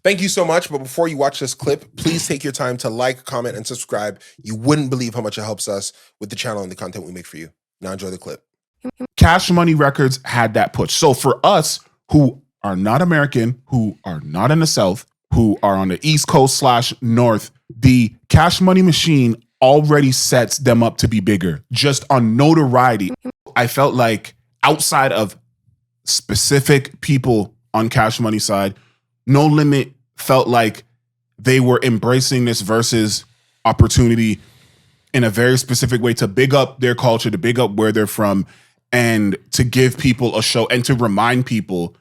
Thank you so much. But before you watch this clip, please take your time to like, comment, and subscribe. You wouldn't believe how much it helps us with the channel and the content we make for you. Now enjoy the clip. Cash Money Records had that push. So for us who are not American, who are not in the South, who are on the East Coast / North, the Cash Money machine already sets them up to be bigger just on notoriety. I felt like outside of specific people on Cash Money side, No Limit felt like they were embracing this Verzuz opportunity in a very specific way to big up their culture, to big up where they're from, and to give people a show and to remind people.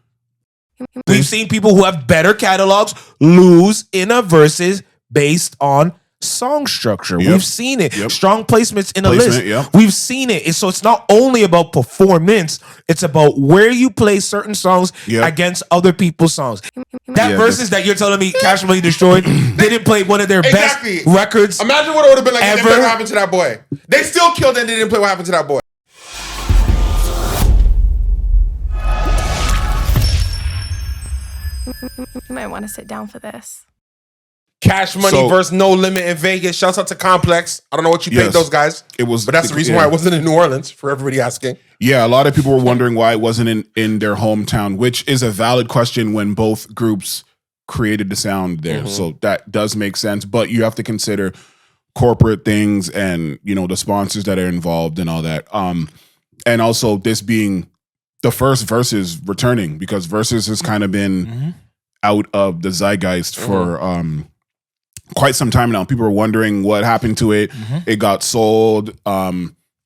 We've seen people who have better catalogs lose in a Verzuz based on song structure. Yep. We've seen it. Yep. Strong placements in a list. Yep. We've seen it. So it's not only about performance, it's about where you play certain songs against other people's songs. That Verzuz that you're telling me Cash Money destroyed, they didn't play one of their best records. Imagine what it would have been like if they ever. didn't play What Happened to That Boy. They still killed it and they didn't play What Happened to That Boy. You might want to sit down for this. Cash Money versus No Limit in Vegas. Shouts out to Complex. I don't know what you paid those guys. It was, but that's the reason why it wasn't in New Orleans, for everybody asking. Yeah, a lot of people were wondering why it wasn't in their hometown, which is a valid question when both groups created the sound there. So that does make sense. But you have to consider corporate things and, you know, the sponsors that are involved and all that. And also this being the first Verzuz returning, because Verzuz has kind of been out of the zeitgeist for quite some time now. People are wondering what happened to it. It got sold,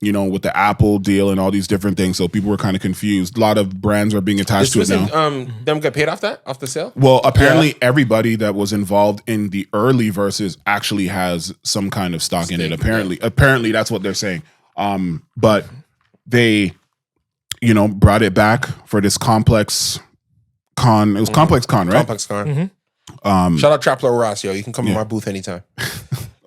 you know, with the Apple deal and all these different things. So people were kind of confused. A lot of brands are being attached to it now. Them get paid off the sale? Well, apparently everybody that was involved in the early Verzuz actually has some kind of stock in it. Apparently that's what they're saying. But they, you know, brought it back for this Complex Con. It was Complex Con, right? Complex Con. Shout out Trapler Ross, yo. You can come in my booth anytime.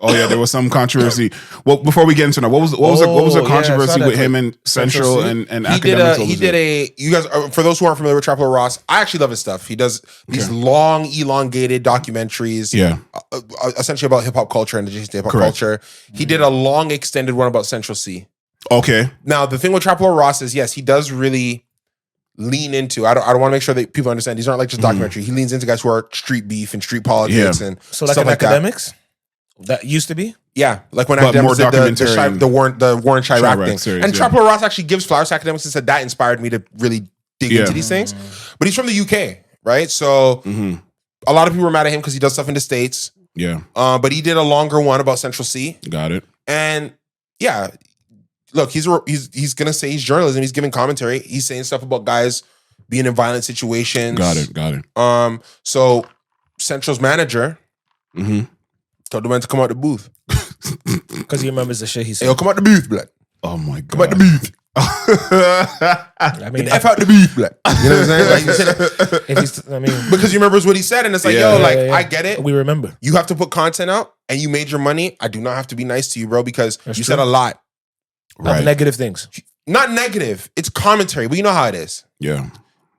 Oh yeah, there was some controversy. Well, before we get into that, what was the controversy with him and Central and Academics? He did a. You guys, for those who aren't familiar with Trapler Ross, I actually love his stuff. He does these long, elongated documentaries. Essentially about hip hop culture and adjacent hip hop culture. He did a long, extended one about Central C. Okay. Now the thing with Trapler Ross is, yes, he does really lean into. I don't want to make sure that people understand these aren't like just documentary. He leans into guys who are street beef and street politics and so like stuff like Academics. That used to be? Yeah. Like when Academics did the Warren Chirac thing. Series, and Trapler Ross actually gives flowers to Academics and said that inspired me to really dig into these things. But he's from the UK, right? So a lot of people were mad at him because he does stuff in the States. Yeah. But he did a longer one about Central C. Got it. And yeah, look, he's gonna say he's journalism. He's giving commentary. He's saying stuff about guys being in violent situations. Got it. So Central's manager told the man to come out the booth because he remembers the shit he said. Hey, yo, come out the booth, black. Oh my god. Come out the booth. I mean, F out the booth, black. You know what I'm saying? Like, because he remembers what he said, and it's like, I get it. We remember. You have to put content out, and you made your money. I do not have to be nice to you, bro, because you said a lot. Right. Negative things. Not negative. It's commentary, but you know how it is. Yeah.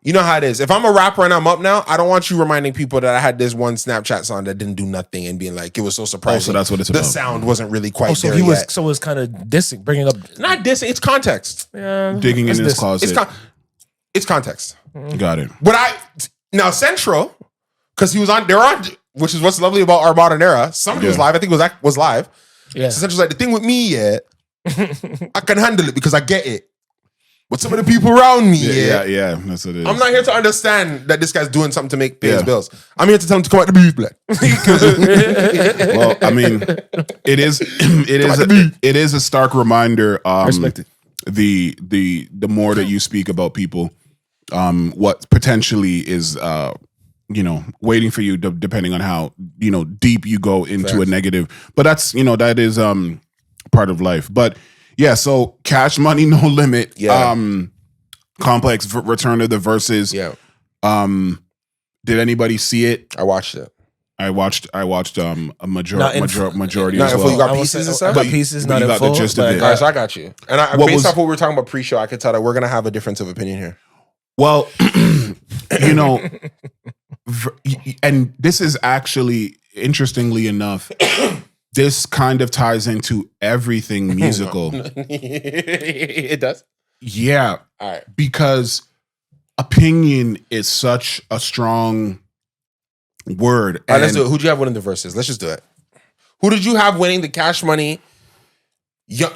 You know how it is. If I'm a rapper and I'm up now, I don't want you reminding people that I had this one Snapchat song that didn't do nothing and being like, it was so surprising. So that's what it's about. The sound wasn't really quite so there he was yet. So it was kind of dissing, bringing up. Not dissing, it's context. Yeah, digging in his closet. It's context. Got it. But now Central, because they're on, which is what's lovely about our modern era. Somebody was live. I think it was live. Yeah. So Central's like, the thing with me, I can handle it because I get it. But some of the people around me, that's what it is. I'm not here to understand that this guy's doing something to pay his bills. I'm here to tell him to come out the booth, black. Well, I mean, it is a stark reminder. Respect it. The more that you speak about people, what potentially is waiting for you, depending on how deep you go into a negative. But that's that is part of life. But yeah, so Cash Money, No Limit, Complex return of the Verzuz. Yeah. Did anybody see it? I watched it. I watched a majority as well. You got pieces and stuff? I got pieces, not you in got full. the gist of it. All right, so I got you. And based off what we were talking about pre-show, I could tell that we're going to have a difference of opinion here. Well, and this is actually, interestingly enough, this kind of ties into everything musical. It does? Yeah. All right. Because opinion is such a strong word. All right, let's do it. Who'd you have winning the verses? Let's just do it. Who did you have winning the Cash Money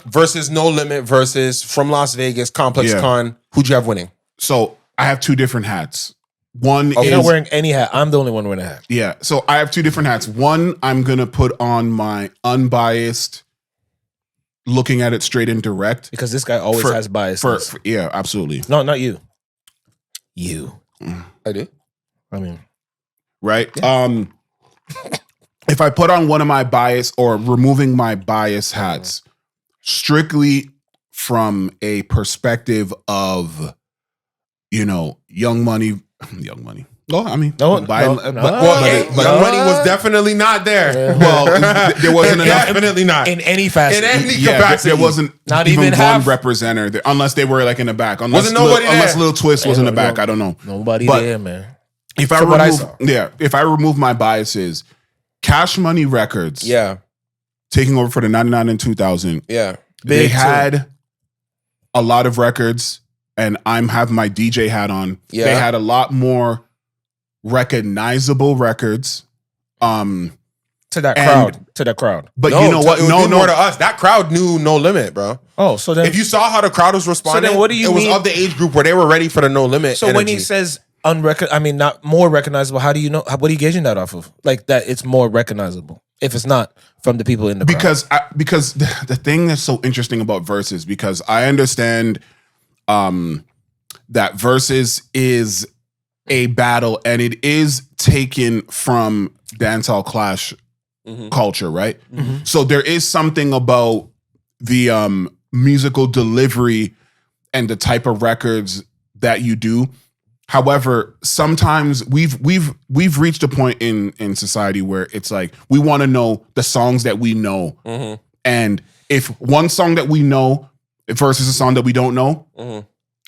versus No Limit versus From Las Vegas, Complex Con? Who'd you have winning? So I have two different hats. One is... You're not wearing any hat. I'm the only one wearing a hat. Yeah. So I have two different hats. One, I'm going to put on my unbiased, looking at it straight and direct. Because this guy always has biases. Yeah, absolutely. No, not you. You. I do? I mean... Right? Yeah. If I put on one of my bias or removing my bias hats, strictly from a perspective of, Young Money. Well, I mean, Young Money was definitely not there. Yeah. Well, there wasn't enough. Definitely not in any facet. In any capacity, there wasn't not even one half representative there, unless they were like in the back. Wasn't nobody there. Unless Lil Twist was in the back. I don't know. Nobody there, man. If I remove my biases, Cash Money Records, taking over for the 99 and 2000, they had a lot of records, and I'm having my DJ hat on. Yeah. They had a lot more recognizable records. To that crowd. But you know what? No, to us. That crowd knew No Limit, bro. Oh, so then if you saw how the crowd was responding, so then what do you mean? It was of the age group where they were ready for the No Limit. So when he says not more recognizable, how do you know? What are you gauging that off of? Like that it's more recognizable if it's not from the people in the crowd? Because the thing that's so interesting about Verzuz, because I understand that Verzuz is a battle and it is taken from dancehall clash culture, right? Mm-hmm. So there is something about the musical delivery and the type of records that you do. However, sometimes we've reached a point in society where it's like we want to know the songs that we know, and if one song that we know versus a song that we don't know,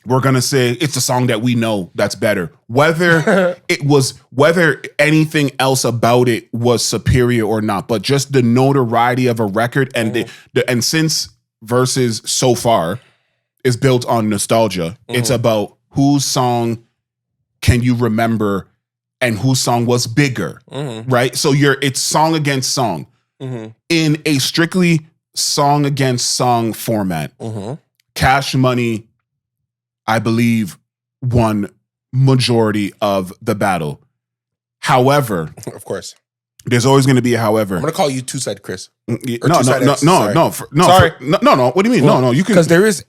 we're gonna say it's a song that we know that's better. Whether anything else about it was superior or not, but just the notoriety of a record and and since Verzuz so far is built on nostalgia, it's about whose song can you remember and whose song was bigger, right? So it's song against song. In a strictly song against song format, Cash Money, I believe, won majority of the battle. However, of course, there's always going to be a however. I'm going to call you two-side Chris. No. Sorry. No. What do you mean? Well, no. You can, because there is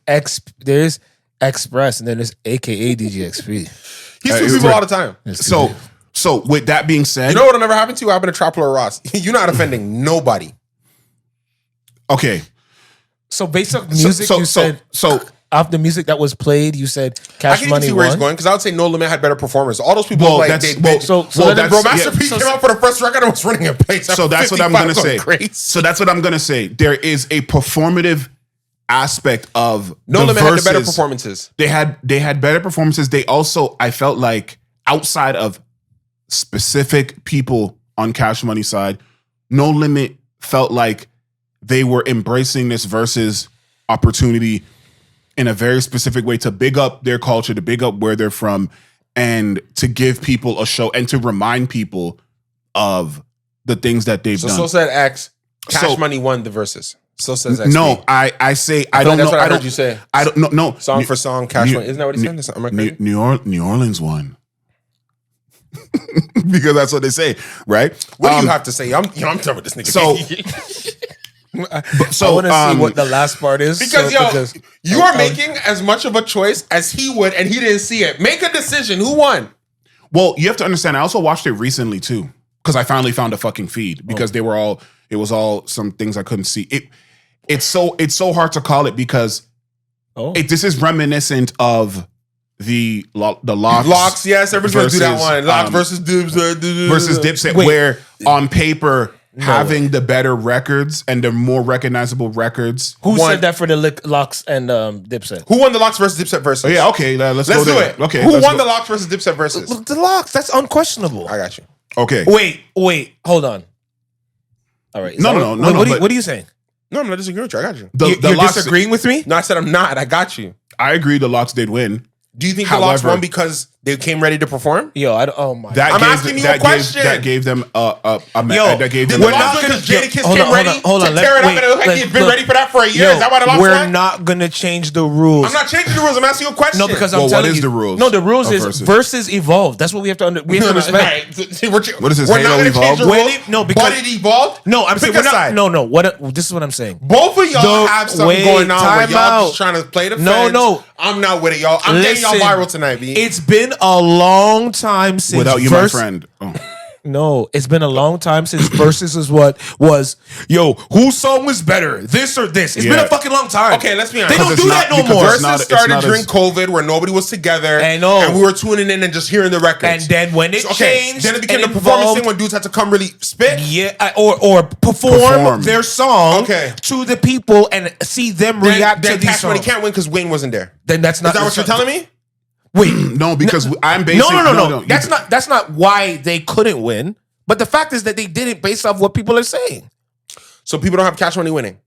Express and then there's AKA DGXP. He sues people all the time. So with that being said, you know what'll never happen to you? What happened to Trapper or Ross? You're not offending nobody. Okay. So based on music, you said off the music that was played, you said Cash Money won. I can see where he's going because I would say No Limit had better performers. All those people Bro Master P came out for the first record and was running a place. So that's what I'm gonna say. So that's what I'm gonna say. There is a performative aspect of No Limit had the better performances. They had better performances. They also, I felt like, outside of specific people on Cash Money side, No Limit felt like they were embracing this Verzuz opportunity in a very specific way to big up their culture, to big up where they're from, and to give people a show and to remind people of the things that they've done. So said X, Cash Money won the Verzuz. So says XP. No, I say I don't know. That's what I heard you say. I don't no. Song for song, Cash Money. Isn't that what he said? New Orleans won. Because that's what they say, right? What do you have to say? I'm done with this nigga. So I want to see what the last part is. Because you are making as much of a choice as he would, and he didn't see it. Make a decision. Who won? Well, you have to understand. I also watched it recently too, because I finally found a fucking feed because it was all some things I couldn't see. It's so hard to call it because this is reminiscent of the Locks. Yes, everyone's gonna do that one. Locks versus Dibs versus Dipset, where on paper having the better records and the more recognizable records. Who said that for the Locks and Dipset? Who won the Locks versus Dipset versus? Oh, yeah, okay, let's go do there. it. Okay, who won the Locks versus Dipset versus? The Locks. That's unquestionable. I got you. Okay. Wait. Hold on. All right. No. What are you saying? No, I'm not disagreeing with you. I got you. You're disagreeing with me? No, I said I'm not. I got you. I agree the Locks did win. Do you think the Locks won because they came ready to perform? Yo, oh my. I'm asking you a question. That gave them that gave them. We're not going to Jadakiss came ready to tear it up, and it looks like he's been ready for that for a year. Is that why the Locks won? We're not going to change the rules. I'm not changing the rules. I'm asking you a question. No, because I'm telling you. What is the rules? No, the rules is Versus evolved. That's what we have to respect. What is this? We're not going to change the rules. No, because but it evolved. No, I'm saying we're not. No. This is what I'm saying. Both of y'all have something going on where y'all just trying to play the fence. No. I'm not with it, y'all. I'm getting y'all viral tonight, B. It's been a long time since without you, my friend. Oh. No, it's been a long time since Versus is what was. Yo, whose song was better, this or this? It's been a fucking long time. Okay, let's be honest. They don't do that no more. Versus started during COVID, where nobody was together. I know, and we were tuning in and just hearing the records. And then when it changed, then it became the performance thing when dudes had to come really spit, or perform their song, to the people and see them react to these songs. Cash Money can't win because Wayne wasn't there. Then that's not. Is that what you're telling me? Wait, no, because I'm basing. No. That's not why they couldn't win. But the fact is that they did it based off what people are saying. So people don't have Cash Money winning.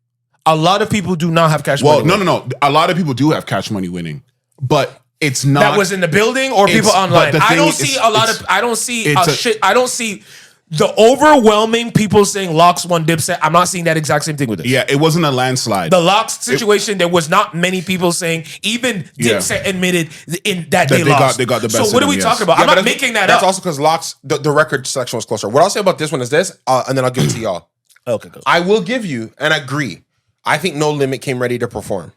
A lot of people do not have Cash Money. Well, no. A lot of people do have Cash Money winning, but it's not. That was in the building or people online. I don't see a lot of. I don't see shit. I don't see. The overwhelming people saying Locks won Dipset, I'm not seeing that exact same thing with it. Yeah, it wasn't a landslide. The Locks situation, there was not many people saying, even Dipset admitted in that they lost. They got the best. So what are we talking about? I'm not making that up. That's also because Locks, the record selection was closer. What I'll say about this one is this, and then I'll give it to y'all. Okay, go. I will give you and agree. I think No Limit came ready to perform.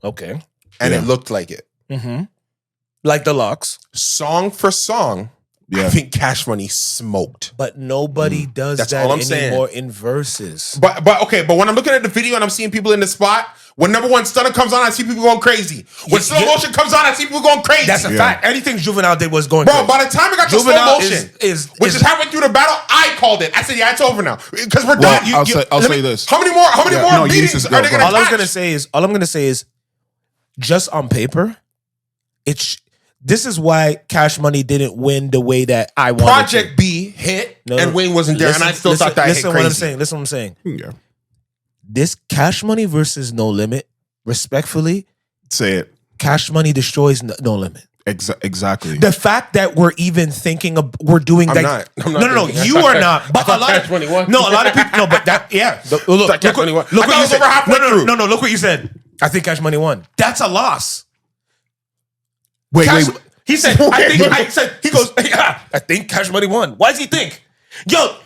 Okay. And it looked like it. Mm-hmm. Like the Locks. Song for song. Yeah. I think Cash Money smoked. But nobody does that anymore in Versus. But when I'm looking at the video and I'm seeing people in the spot, when number one stunner comes on, I see people going crazy. When slow motion comes on, I see people going crazy. That's a fact. Anything Juvenile did was going crazy. Bro, by the time it got to slow motion, which is halfway through the battle, I called it. I said, yeah, it's over now. Because we're done. I'll say this. How many more beatings are they going to All I'm going to say is, just on paper, this is why Cash Money didn't win the way that I wanted. Project B hit, and Wayne wasn't there, and I still thought that hit crazy. Listen what I'm saying. Yeah. This Cash Money versus No Limit, respectfully, say it. Cash Money destroys No Limit. Exactly. The fact that we're even thinking of we're doing that. No, you are not. But a lot of people. No, a lot of people. No, but that. Yeah. Look what you said. No. Look what you said. I think Cash Money won. That's a loss. Wait. He said, he goes, I think Cash Money won. Why does he think? Yo,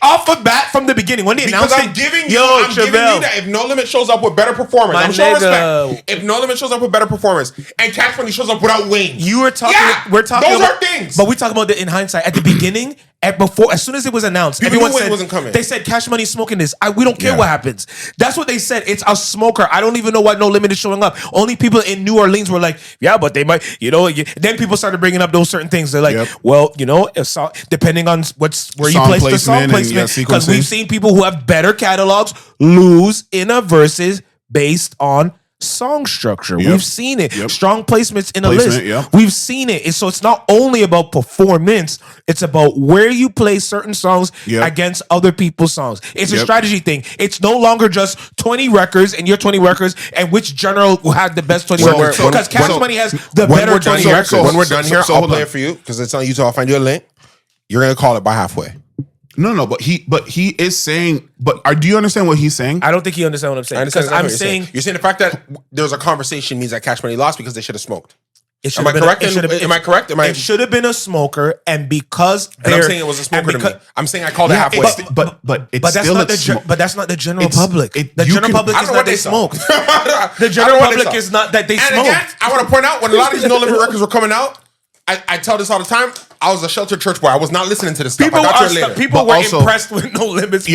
off the bat from the beginning, when they announced it, I'm giving you that if No Limit shows up with better performance, I'm showing respect. If No Limit shows up with better performance and Cash Money shows up without Wayne, we're talking those are things. But we talk about it in hindsight. At the beginning, as soon as it was announced, everyone said wasn't coming. They said Cash Money's smoking this. We don't care what happens. That's what they said. It's a smoker. I don't even know why No Limit is showing up. Only people in New Orleans were like, yeah, but they might, Then people started bringing up those certain things. They're like, well, depending on where you place the song placement, because we've seen people who have better catalogs lose in a versus based on song structure. We've seen it. Strong placements in a list. We've seen it. So it's not only about performance, it's about where you play certain songs against other people's songs. It's a strategy thing. It's no longer just 20 records and your 20 records and which general had the best 20 records. Because Cash Money has the better 20 records. When we're done here, I'll play it for you because it's on YouTube. I'll find you a link. You're going to call it by halfway. No, but he is saying. But do you understand what he's saying? I don't think he understands what I'm saying. Because I'm saying you're saying the fact that there's a conversation means that Cash Money lost because they should have smoked. Am I correct? It should have been a smoker, and because I'm saying it was a smoker to me. I'm saying I called it halfway. But that's not the general public. The general public is not they smoked. The general public is not that they smoked. And again, I want to point out when a lot of these No Limit records were coming out. I tell this all the time. I was a sheltered church boy. I was not listening to this stuff. People were impressed with No Limit's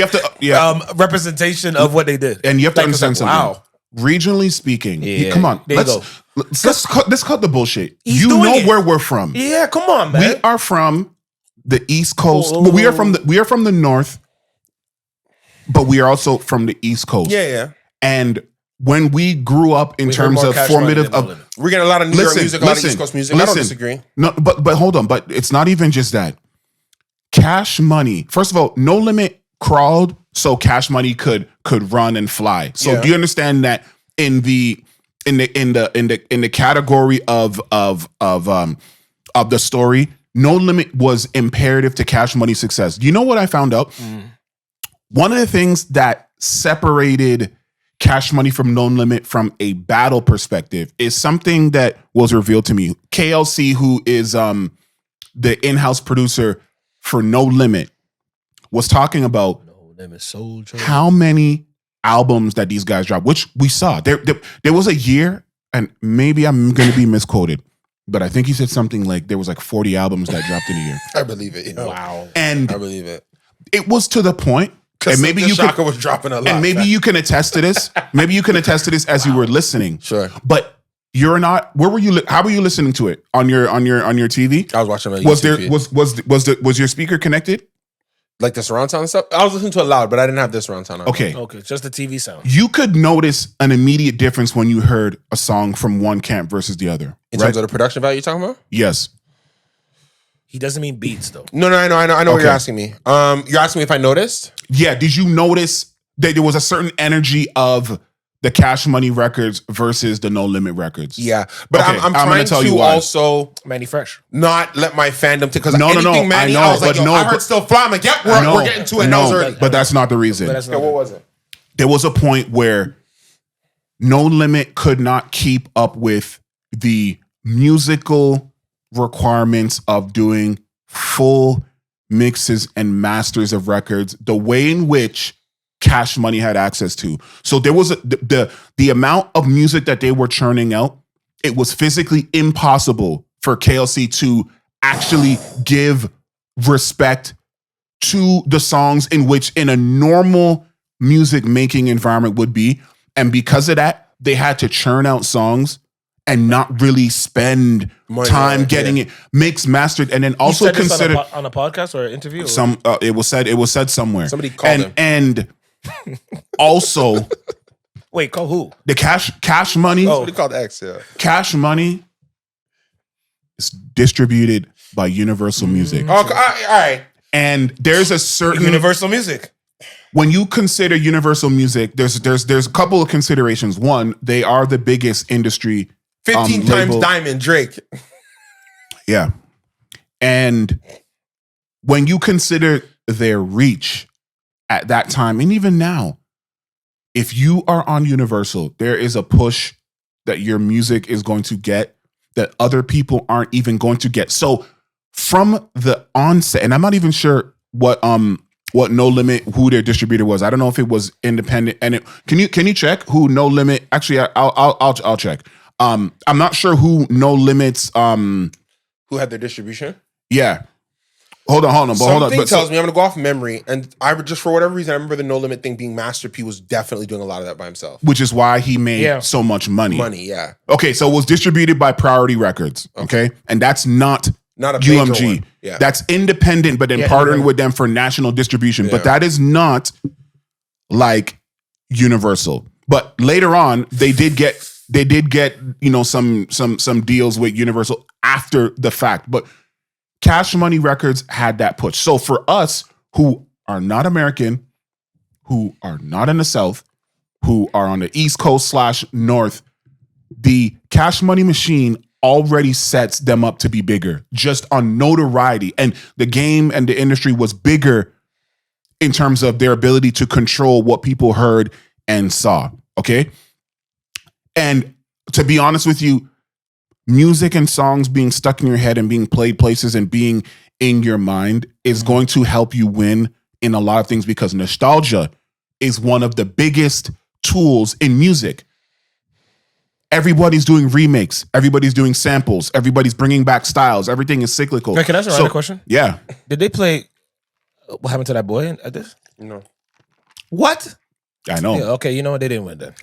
representation of what they did. And you have to understand something. Wow. Regionally speaking, come on. Let's cut the bullshit. You know where we're from. Yeah, come on, man. We are from the East Coast. We are from the North. but we are also from the East Coast. Yeah. And when we grew up in terms of formative we're getting a lot of New York music, a lot of East Coast music. I don't disagree. No, but hold on. But it's not even just that. Cash Money. First of all, No Limit crawled so Cash Money could run and fly. So do you understand that in the category of the story, No Limit was imperative to Cash Money's success. Do you know what I found out? One of the things that separated Cash Money from No Limit from a battle perspective is something that was revealed to me. KLC, who is the in-house producer for No Limit, was talking about how many albums that these guys dropped, which we saw. There was a year, and maybe I'm going to be misquoted, but I think he said something like there was like 40 albums that dropped in a year. I believe it. Wow. And I believe it. It was to the point, and maybe you was dropping a lot. And maybe you can attest to this. Maybe you can attest to this as you were listening. Sure. But you're not. Where were you? How were you listening to it on your TV? I was watching it on YouTube. Was your speaker connected? Like the surround sound and stuff? I was listening to it loud, but I didn't have this surround sound on. Okay, just the TV sound. You could notice an immediate difference when you heard a song from one camp versus the other. In terms of the production value you're talking about? Yes. He doesn't mean beats though. No, I know what you're asking me. You're asking me if I noticed? Yeah. Did you notice that there was a certain energy of the Cash Money records versus the No Limit records? Yeah, but okay, I'm trying to also Mannie Fresh not let my fandom because no, Mannie, I was like, I heard Still Fly. I'm like, yep, we're getting to it. No, but that's not the reason. Okay, what was it? There was a point where No Limit could not keep up with the musical requirements of doing full mixes and masters of records the way in which Cash Money had access to. So there was the amount of music that they were churning out, it was physically impossible for KLC to actually give respect to the songs in which in a normal music making environment would be. And because of that, they had to churn out songs and not really spend time getting it mixed, mastered, and then also consider on a podcast or an interview. It was said somewhere. Somebody called him. And also, wait, call who? The Cash Money. Oh, what he called X. Yeah, Cash Money is distributed by Universal Music. Oh, all right. And there's a certain Universal Music. When you consider Universal Music, there's a couple of considerations. One, they are the biggest industry. 15 times Diamond Drake. Yeah. And when you consider their reach at that time, and even now, if you are on Universal, there is a push that your music is going to get that other people aren't even going to get. So from the onset, and I'm not even sure what No Limit, who their distributor was. I don't know if it was independent. And can you check who No Limit? Actually, I'll check. I'm not sure who No Limit's who had their distribution. Yeah, hold on. Something tells me I'm gonna go off memory, and I would just for whatever reason I remember the No Limit thing being Master P was definitely doing a lot of that by himself, which is why he made so much money. Yeah. Okay, so it was distributed by Priority Records. Okay, and that's not a UMG. One. Yeah. That's independent, but then partnering with them for national distribution. Yeah. But that is not like Universal. But later on, they did get some deals with Universal after the fact. But Cash Money Records had that push. So for us who are not American, who are not in the South, who are on the East Coast / North, the Cash Money machine already sets them up to be bigger just on notoriety. And the game and the industry was bigger in terms of their ability to control what people heard and saw. Okay. And to be honest with you, music and songs being stuck in your head and being played places and being in your mind is going to help you win in a lot of things because nostalgia is one of the biggest tools in music. Everybody's doing remakes. Everybody's doing samples. Everybody's bringing back styles. Everything is cyclical. Can I ask a random question? Yeah. Did they play What Happened to That Boy at this? No. What? I know. Yeah, okay, you know what? They didn't win then.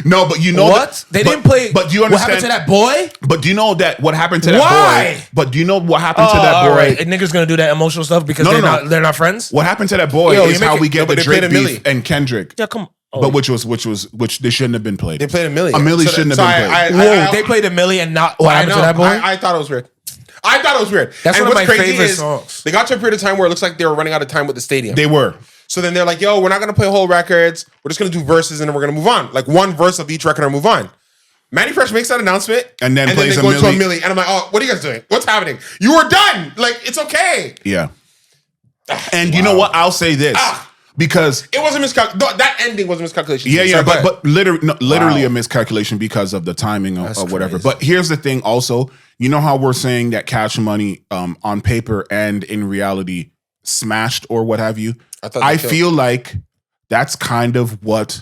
No, but you know what? They didn't play. But do you understand what happened to that boy? But do you know that what happened to that Why? boy? But do you know what happened to that boy? All right. And niggas gonna do that emotional stuff because they're not friends. What happened to that boy is how we get the Drake beef and Kendrick. Yeah, come on. Oh. But which they shouldn't have been played. They played a milli. A milli shouldn't have been played. They played a milli and not what happened to that boy? I thought it was weird. That's and one of what's my crazy favorite is songs. They got to a period of time where it looks like they were running out of time with the stadium. They were. So then they're like, yo, we're not going to play whole records. We're just going to do verses and then we're going to move on. Like one verse of each record and move on. Mannie Fresh makes that announcement. And then plays they go into a milli. And I'm like, oh, what are you guys doing? What's happening? You were done. Like, it's okay. Yeah. And you know what? I'll say this. Because it was a miscalculation. That ending was a miscalculation. Yeah, but literally a miscalculation because of the timing of whatever. Crazy. But here's the thing also, you know how we're saying that Cash Money on paper and in reality smashed or what have you? I feel like that's kind of what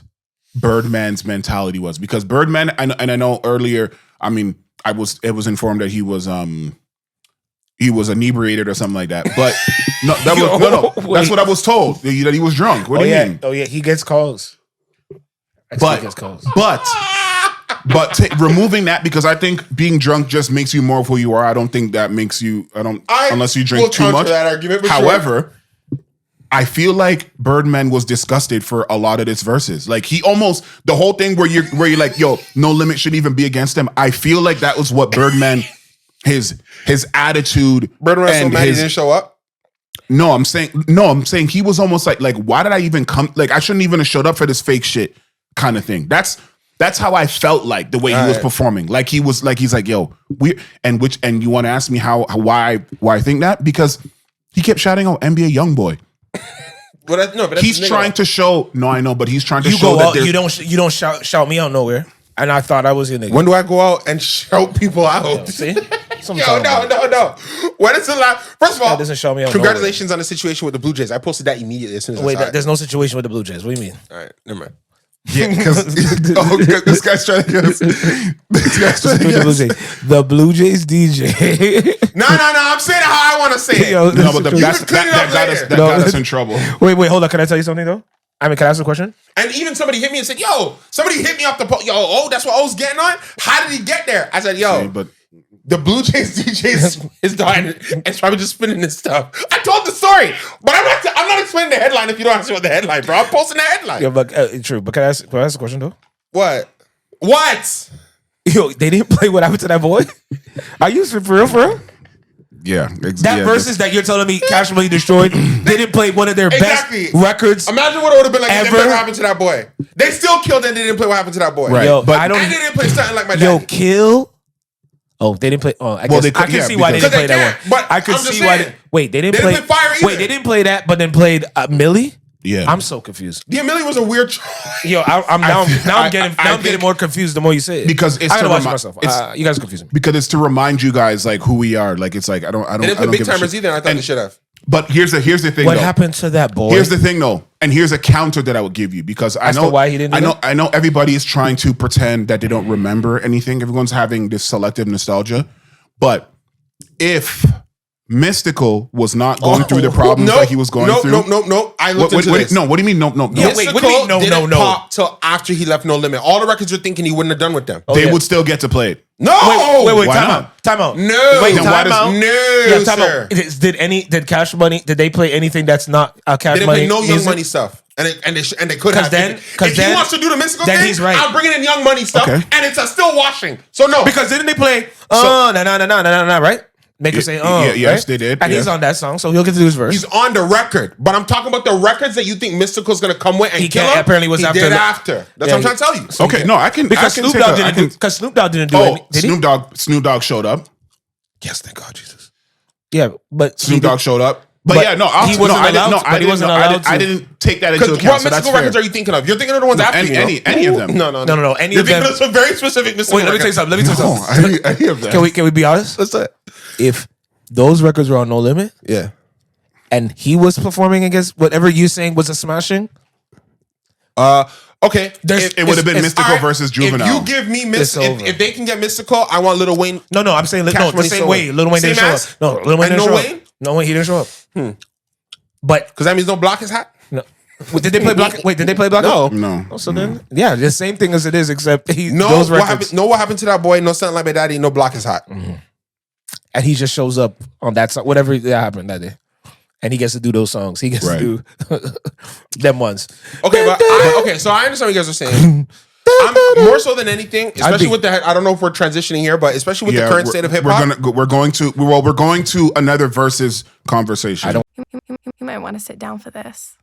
Birdman's mentality was. Because Birdman, and I know earlier, I mean, it was informed that he was inebriated or something like that. But no, that's what I was told. That he was drunk. What do you mean? Oh yeah, he gets calls. But removing that, because I think being drunk just makes you more of who you are. I don't think that makes you. Unless you drink too much. That argument, however, I feel like Birdman was disgusted for a lot of his verses. Like he almost the whole thing where you're like, yo, No Limit should even be against him. I feel like that was what Birdman. His attitude. Birdman so mad he didn't show up. No, I'm saying he was almost like why did I even come? Like I shouldn't even have showed up for this fake shit kind of thing. That's how I felt like the way he was performing. Like he's like, yo, and you want to ask me why I think that? Because he kept shouting out NBA Youngboy. But he's trying to show. No, I know, but he's trying to show that you don't shout me out nowhere. And I thought I was your nigga. When do I go out and shout people out? Yo, see? No. When is the last? First of all, doesn't show me out congratulations on the situation with the Blue Jays. I posted that immediately as soon as I saw it. There's no situation with the Blue Jays. What do you mean? All right, never mind. Yeah, because this guy's trying to get us. The Blue Jays DJ. No. I'm saying it how I want to say it. Yo, no, but that got us in trouble. Wait, hold on. Can I tell you something though? I mean, can I ask a question? And even somebody hit me and said, yo, somebody hit me off the yo, that's what I was getting on? How did he get there? I said, yo, but the Blue Jays DJ is dying. It's probably just spinning this stuff. I told the story, but I'm not explaining the headline if you don't answer what the headline, bro. I'm posting the headline. Yeah, but true. But can I ask a question though? What? Yo, they didn't play what happened to that boy? Are you for real? Yeah, that versus that you're telling me Cash Money destroyed. They didn't play one of their best records. Imagine what it would have been like if they didn't play what happened to that boy. They still killed and they didn't play what happened to that boy. Right. Yo, but and they didn't play something like my dad. Yo, kill. Oh, they didn't play. Oh, I can see why they didn't play that one. But I could see why. Wait, they didn't play Fire either. Wait, they didn't play that, but then played Millie. Yeah, I'm so confused. Yeah, Millie was a weird choice. Yo, I'm getting more confused the more you say it. Because it's I gotta watch myself. You guys are confusing me. Because it's to remind you guys like who we are. Like it's like I don't. They didn't play big timers either. I thought they should have. But here's the thing. What happened to that boy? Here's the thing, though, and here's a counter that I would give you because I know why he didn't. I know everybody is trying to pretend that they don't remember anything. Everyone's having this selective nostalgia, but if Mystikal was not going through the problems that he was going through. No. I looked into this. No, what do you mean? No. Yeah, wait, what do you mean? No. Pop till after he left No Limit. All the records you're thinking he wouldn't have done with them. They would still get to play it. No. Wait. Time out. No. Wait, time out. No, time sir. Out. Did Cash Money? Did they play anything that's not Cash Money? They didn't play no Young Money stuff. And they could have. If he wants to do the Mystikal thing, he's right. I'll bring in Young Money stuff, and it's still washing. So no. Because didn't they play? No, right? Make her say, yes, right? they did. And he's on that song, so he'll get to do his verse. He's on the record. But I'm talking about the records that you think Mystikal's going to come with and kill him. Apparently was he did after. That's what I'm trying to tell you. So okay, no, I can. Because Snoop Dogg didn't do it. Did Snoop Dogg showed up. Yes, thank God, Jesus. Yeah, but Snoop Dogg showed up. But he wasn't allowed. I didn't take that into account. What Mystikal records are you thinking of? You're thinking of the ones after any of them. No. Any of them. You're thinking of some very specific Mystikal. Wait, let me tell you something. Any of them. Can we be honest? Let's do it. If those records were on No Limit, yeah, and he was performing against whatever you saying was a smashing, okay, it would have been Mystikal versus Juvenile. If you give me if they can get Mystikal, I want Lil Wayne. No, I'm saying the same way. Lil Wayne didn't show up. No, Lil Wayne didn't show up. No, he didn't show up. But because that means no block his hat. No, Did they play Block? Wait, did they play Block? No. Oh, so then, yeah, the same thing as it is, except what happened to that boy? No Something Like My Daddy. No Block Is Hot. And he just shows up on that song, whatever that happened that day. And he gets to do those songs. He gets to do them ones. Okay, so I understand what you guys are saying. I'm more so than anything, especially with the. I don't know if we're transitioning here, but especially with the current state of hip hop, we're going to another Verzuz conversation. You might want to sit down for this.